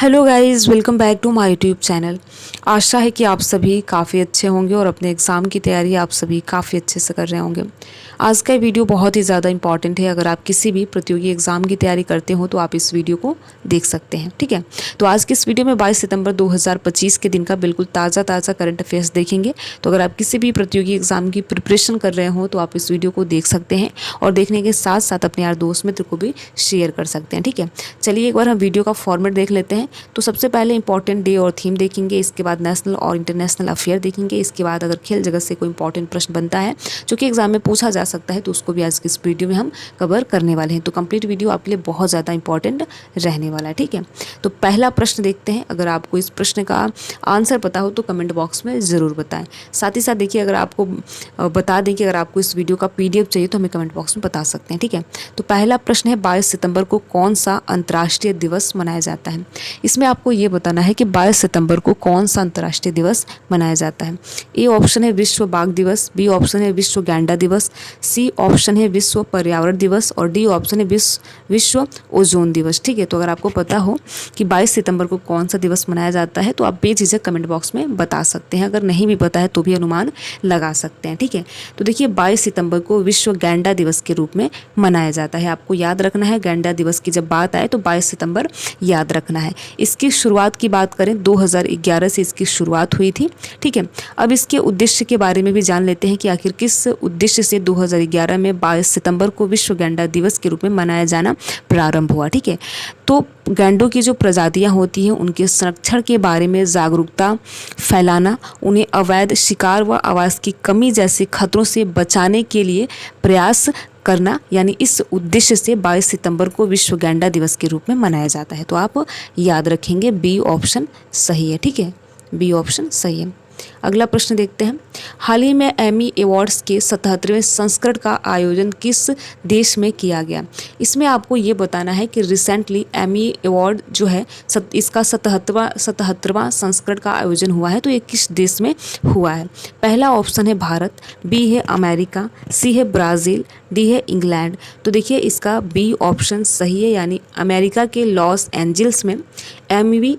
Hello guys, welcome back to my YouTube channel. आशा है कि आप सभी काफ़ी अच्छे होंगे और अपने एग्ज़ाम की तैयारी आप सभी काफ़ी अच्छे से कर रहे होंगे। आज का वीडियो बहुत ही ज़्यादा इंपॉर्टेंट है। अगर आप किसी भी प्रतियोगी एग्ज़ाम की तैयारी करते हो तो आप इस वीडियो को देख सकते हैं, ठीक है। तो आज की इस वीडियो में 22 सितंबर 2025 के दिन का बिल्कुल ताज़ा करंट अफेयर्स देखेंगे। तो अगर आप किसी भी प्रतियोगी एग्ज़ाम की प्रिपरेशन कर रहे हो तो आप इस वीडियो को देख सकते हैं और देखने के साथ साथ अपने यार दोस्त मित्र को भी शेयर कर सकते हैं, ठीक है। चलिए एक बार हम वीडियो का फॉर्मेट देख लेते हैं। तो सबसे पहले इंपॉर्टेंट डे और थीम देखेंगे, इसके बाद नेशनल और इंटरनेशनल अफेयर देखेंगे, इसके बाद अगर खेल जगत से कोई इंपॉर्टेंट प्रश्न बनता है जो कि एग्जाम में पूछा जा सकता है तो उसको भी आज की इस वीडियो में हम कवर करने वाले हैं। तो कंप्लीट वीडियो आपके लिए बहुत ज़्यादा इंपॉर्टेंट रहने वाला है, ठीक है। तो पहला प्रश्न देखते हैं। अगर आपको इस प्रश्न का आंसर पता हो तो कमेंट बॉक्स में ज़रूर बताएं। साथ ही साथ देखिए, अगर आपको बता दें कि अगर आपको इस वीडियो का PDF चाहिए तो हमें कमेंट बॉक्स में बता सकते हैं, ठीक है। तो पहला प्रश्न है, 22 सितंबर को कौन सा अंतर्राष्ट्रीय दिवस मनाया जाता है। इसमें आपको ये बताना है कि 22 सितंबर को कौन सा अंतर्राष्ट्रीय दिवस मनाया जाता है। ए ऑप्शन है विश्व बाघ दिवस, बी ऑप्शन है विश्व गैंडा दिवस, सी ऑप्शन है विश्व पर्यावरण दिवस और डी ऑप्शन है विश्व ओजोन दिवस, ठीक है। तो अगर आपको पता हो कि 22 सितंबर को कौन सा दिवस मनाया जाता है तो आप बेझिझक कमेंट बॉक्स में बता सकते हैं। अगर नहीं भी पता है तो भी अनुमान लगा सकते हैं, ठीक है। तो देखिए, 22 सितंबर को विश्व गैंडा दिवस के रूप में मनाया जाता है। आपको याद रखना है, गैंडा दिवस की जब बात आए तो 22 सितंबर याद रखना है। इसकी शुरुआत की बात करें 2011 से इसकी शुरुआत हुई थी, ठीक है। अब इसके उद्देश्य के बारे में भी जान लेते हैं कि आखिर किस उद्देश्य से 2011 में 22 सितंबर को विश्व गैंडा दिवस के रूप में मनाया जाना प्रारंभ हुआ, ठीक है। तो गैंडों की जो प्रजातियां होती हैं उनके संरक्षण के बारे में जागरूकता फैलाना, उन्हें अवैध शिकार व आवास की कमी जैसे खतरों से बचाने के लिए प्रयास करना, यानी इस उद्देश्य से 22 सितंबर को विश्व गैंडा दिवस के रूप में मनाया जाता है। तो आप याद रखेंगे बी ऑप्शन सही है, ठीक है। बी ऑप्शन सही है। अगला प्रश्न देखते हैं। हाल ही में एमी अवार्ड्स के 77वें संस्करण का आयोजन किस देश में किया गया। इसमें आपको ये बताना है कि रिसेंटली एमी अवार्ड जो है इसका 77वां संस्करण का आयोजन हुआ है तो ये किस देश में हुआ है। पहला ऑप्शन है भारत, बी है अमेरिका, सी है ब्राज़ील, डी है इंग्लैंड। तो देखिए, इसका बी ऑप्शन सही है, यानी अमेरिका के लॉस एंजल्स में एमी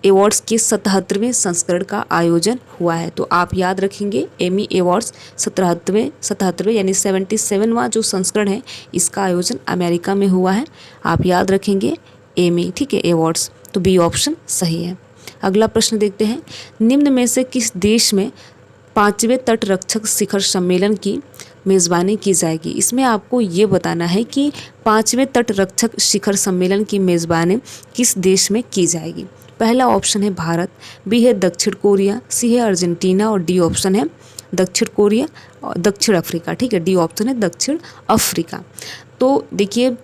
अवार्ड्स के 77वें संस्करण का आयोजन हुआ है। तो आप याद रखेंगे एमी अवार्ड्स 77वें यानी 77वां जो संस्करण है इसका आयोजन अमेरिका में हुआ है। आप याद रखेंगे एमी, ठीक है, अवार्ड्स। तो बी ऑप्शन सही है। अगला प्रश्न देखते हैं। निम्न में से किस देश में 5वें तटरक्षक शिखर सम्मेलन की मेज़बानी की जाएगी। इसमें आपको ये बताना है कि 5वें तटरक्षक शिखर सम्मेलन की मेज़बानी किस देश में की जाएगी। पहला ऑप्शन है भारत, बी है दक्षिण कोरिया, सी है अर्जेंटीना और डी ऑप्शन है दक्षिण कोरिया और दक्षिण अफ्रीका, ठीक है। डी ऑप्शन है दक्षिण अफ्रीका। तो देखिए,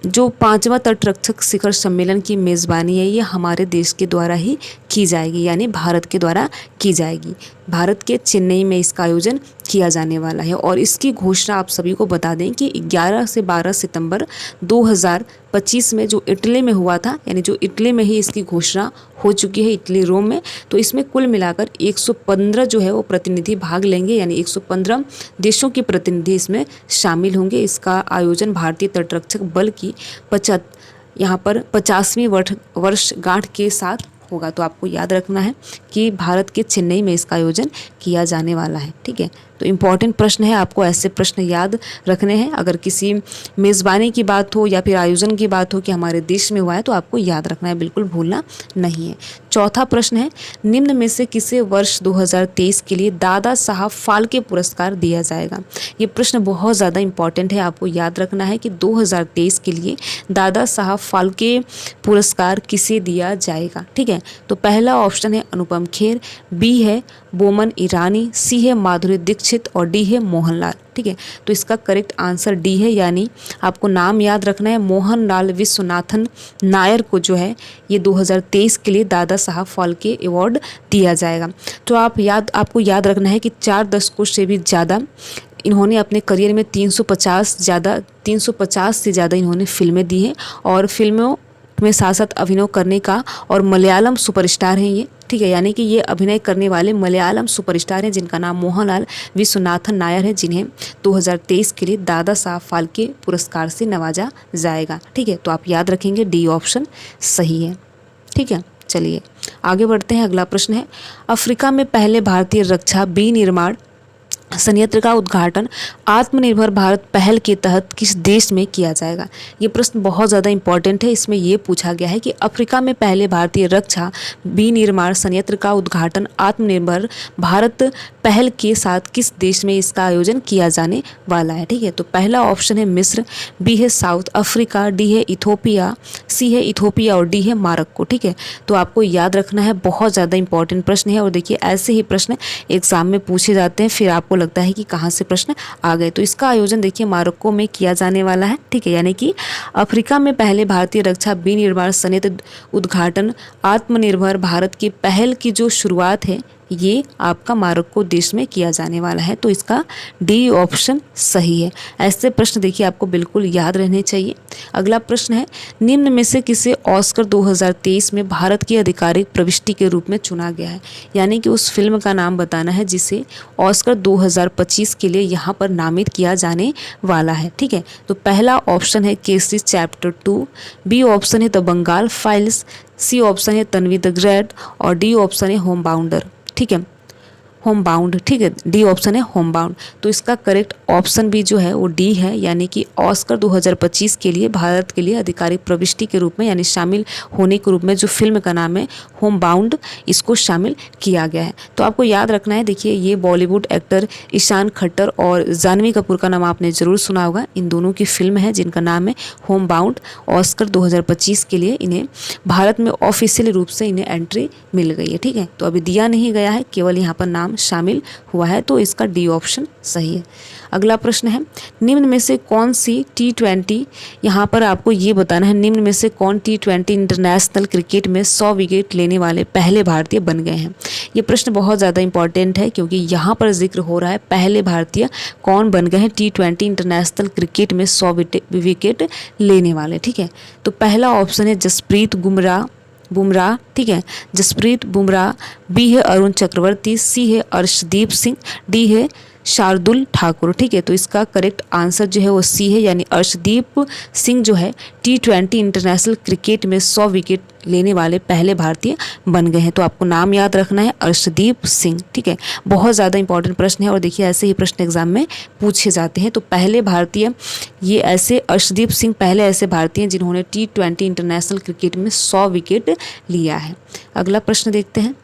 जो 5वां तटरक्षक शिखर सम्मेलन की मेज़बानी है ये हमारे देश के द्वारा ही की जाएगी, यानी भारत के द्वारा की जाएगी। भारत के चेन्नई में इसका आयोजन किया जाने वाला है और इसकी घोषणा आप सभी को बता दें कि 11 से 12 सितंबर 2025 में जो इटली में हुआ था, यानी जो इटली में ही इसकी घोषणा हो चुकी है, इटली रोम में। तो इसमें कुल मिलाकर 115 जो है वो प्रतिनिधि भाग लेंगे, यानी 115 देशों के प्रतिनिधि इसमें शामिल होंगे। इसका आयोजन भारतीय तटरक्षक बल की 50वीं वर्षगांठ के साथ होगा। तो आपको याद रखना है कि भारत के चेन्नई में इसका आयोजन किया जाने वाला है, ठीक है। तो इम्पॉर्टेंट प्रश्न है, आपको ऐसे प्रश्न याद रखने हैं। अगर किसी मेज़बानी की बात हो या फिर आयोजन की बात हो कि हमारे देश में हुआ है तो आपको याद रखना है, बिल्कुल भूलना नहीं है। चौथा प्रश्न है, निम्न में से किसे वर्ष 2023 के लिए दादा साहब फाल्के पुरस्कार दिया जाएगा। ये प्रश्न बहुत ज़्यादा इंपॉर्टेंट है, आपको याद रखना है कि 2023 के लिए दादा साहब फाल्के पुरस्कार किसे दिया जाएगा, ठीक है। तो पहला ऑप्शन है अनुपम खेर, बी है बोमन ईरानी, सी है माधुरी दीक्षित और डी है मोहनलाल, ठीक है। तो इसका करेक्ट आंसर डी है, यानी आपको नाम याद रखना है मोहनलाल विश्वनाथन नायर को जो है ये 2023 के लिए दादा साहब फाल्के अवार्ड दिया जाएगा। तो आपको याद रखना है कि 4 दशकों से भी ज़्यादा इन्होंने अपने करियर में 350 से ज़्यादा इन्होंने फिल्में दी हैं और फिल्मों में साथ साथ अभिनय करने का, और मलयालम सुपरस्टार हैं ये, ठीक है। यानी कि ये अभिनय करने वाले मलयालम सुपरस्टार हैं जिनका नाम मोहनलाल विश्वनाथन नायर है, जिन्हें 2023 के लिए दादा साहब फाल्के पुरस्कार से नवाजा जाएगा, ठीक है। तो आप याद रखेंगे डी ऑप्शन सही है। ठीक है, चलिए आगे बढ़ते हैं। अगला प्रश्न है, अफ्रीका में पहले भारतीय रक्षा विनिर्माण संयंत्र का उद्घाटन आत्मनिर्भर भारत पहल के तहत किस देश में किया जाएगा। ये प्रश्न बहुत ज़्यादा इंपॉर्टेंट है। इसमें ये पूछा गया है कि अफ्रीका में पहले भारतीय रक्षा विनिर्माण संयंत्र का उद्घाटन आत्मनिर्भर भारत पहल के साथ किस देश में इसका आयोजन किया जाने वाला है। ठीक है, तो पहला ऑप्शन है मिस्र, बी है साउथ अफ्रीका, डी है इथोपिया, सी है इथोपिया और डी है मोरक्को। ठीक है, तो आपको याद रखना है, बहुत ज़्यादा इंपॉर्टेंट प्रश्न है। और देखिए ऐसे ही प्रश्न एग्जाम में पूछे जाते हैं, फिर आपको लगता है कि कहाँ से प्रश्न आ गए। तो इसका आयोजन देखिए मोरक्को में किया जाने वाला है। ठीक है, यानी कि अफ्रीका में पहले भारतीय रक्षा विनिर्माण संयंत्र उद्घाटन आत्मनिर्भर भारत की पहल की जो शुरुआत है ये आपका मोरक्को देश में किया जाने वाला है। तो इसका डी ऑप्शन सही है। ऐसे प्रश्न देखिए आपको बिल्कुल याद रहने चाहिए। अगला प्रश्न है, निम्न में से किसे ऑस्कर 2023 में भारत की आधिकारिक प्रविष्टि के रूप में चुना गया है। यानी कि उस फिल्म का नाम बताना है जिसे ऑस्कर 2025 के लिए यहाँ पर नामित किया जाने वाला है। ठीक है, तो पहला ऑप्शन है केसरी चैप्टर 2, बी ऑप्शन है the Bengal files, C option है तन्वी द ग्रेट और डी ऑप्शन है होम बाउंडर। ठीक है, होम बाउंड। ठीक है, डी ऑप्शन है होम बाउंड। तो इसका करेक्ट ऑप्शन भी जो है वो डी है, यानी कि ऑस्कर 2025 के लिए भारत के लिए आधिकारिक प्रविष्टि के रूप में यानी शामिल होने के रूप में जो फिल्म का नाम है होम बाउंड, इसको शामिल किया गया है। तो आपको याद रखना है, देखिए ये बॉलीवुड एक्टर ईशान खट्टर और जानवी कपूर का नाम आपने ज़रूर सुना होगा। इन दोनों की फिल्म है जिनका नाम है होम बाउंड। ऑस्कर 2025 के लिए इन्हें भारत में ऑफिशियल रूप से इन्हें एंट्री मिल गई है। ठीक है, तो अभी दिया नहीं गया है, केवल यहाँ पर नाम शामिल हुआ है। तो इसका डी ऑप्शन सही है। अगला प्रश्न है, निम्न में से कौन सी T20, यहाँ पर आपको ये बताना है निम्न में से कौन T20 इंटरनेशनल क्रिकेट में 100 विकेट लेने वाले पहले भारतीय बन गए हैं। ये प्रश्न बहुत ज़्यादा इंपॉर्टेंट है क्योंकि यहाँ पर जिक्र हो रहा है पहले भारतीय कौन बन गए हैं T20 इंटरनेशनल क्रिकेट में 100 विकेट लेने वाले। ठीक है, तो पहला ऑप्शन है जसप्रीत बुमराह। ठीक है, जसप्रीत बुमराह, बी है अरुण चक्रवर्ती, सी है अर्शदीप सिंह, डी है शार्दुल ठाकुर। ठीक है, तो इसका करेक्ट आंसर जो है वो सी है, यानी अर्शदीप सिंह जो है T20 इंटरनेशनल क्रिकेट में 100 विकेट लेने वाले पहले भारतीय बन गए हैं। तो आपको नाम याद रखना है अर्शदीप सिंह। ठीक है, बहुत ज़्यादा इंपॉर्टेंट प्रश्न है और देखिए ऐसे ही प्रश्न एग्जाम में पूछे जाते हैं। तो पहले भारतीय ये ऐसे अर्शदीप सिंह पहले ऐसे भारतीय जिन्होंने T20 इंटरनेशनल क्रिकेट में 100 विकेट लिया है। अगला प्रश्न देखते हैं।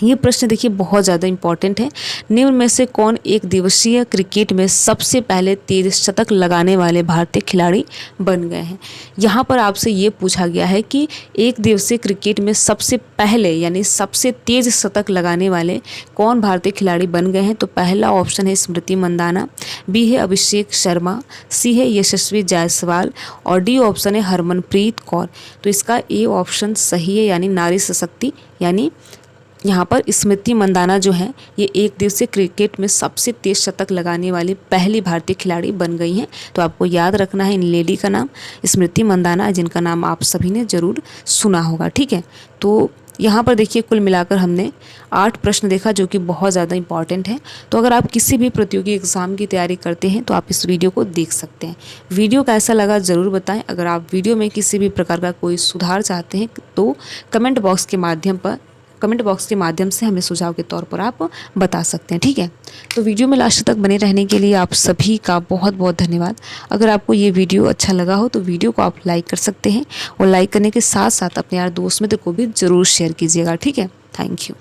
ये प्रश्न देखिए बहुत ज़्यादा इंपॉर्टेंट है। निम्न में से कौन एक दिवसीय क्रिकेट में सबसे पहले तेज शतक लगाने वाले भारतीय खिलाड़ी बन गए हैं। यहाँ पर आपसे ये पूछा गया है कि एक दिवसीय क्रिकेट में सबसे पहले यानी सबसे तेज शतक लगाने वाले कौन भारतीय खिलाड़ी बन गए हैं। तो पहला ऑप्शन है स्मृति मंदाना, बी है अभिषेक शर्मा, सी है यशस्वी जायसवाल और डी ऑप्शन है हरमनप्रीत कौर। तो इसका ए ऑप्शन सही है, यानी नारी सशक्ति, यानी यहाँ पर स्मृति मंदाना जो है ये एक दिवसीय क्रिकेट में सबसे तेज शतक लगाने वाली पहली भारतीय खिलाड़ी बन गई हैं। तो आपको याद रखना है इन लेडी का नाम स्मृति मंदाना, जिनका नाम आप सभी ने ज़रूर सुना होगा। ठीक है, तो यहाँ पर देखिए कुल मिलाकर हमने 8 प्रश्न देखा जो कि बहुत ज़्यादा इंपॉर्टेंट है। तो अगर आप किसी भी प्रतियोगी एग्ज़ाम की तैयारी करते हैं तो आप इस वीडियो को देख सकते हैं। वीडियो कैसा लगा ज़रूर बताएं। अगर आप वीडियो में किसी भी प्रकार का कोई सुधार चाहते हैं तो कमेंट बॉक्स के माध्यम से हमें सुझाव के तौर पर आप बता सकते हैं। ठीक है, तो वीडियो में लास्ट तक बने रहने के लिए आप सभी का बहुत बहुत धन्यवाद। अगर आपको ये वीडियो अच्छा लगा हो तो वीडियो को आप लाइक कर सकते हैं और लाइक करने के साथ साथ अपने यार दोस्त मित्र को भी ज़रूर शेयर कीजिएगा। ठीक है, थैंक यू।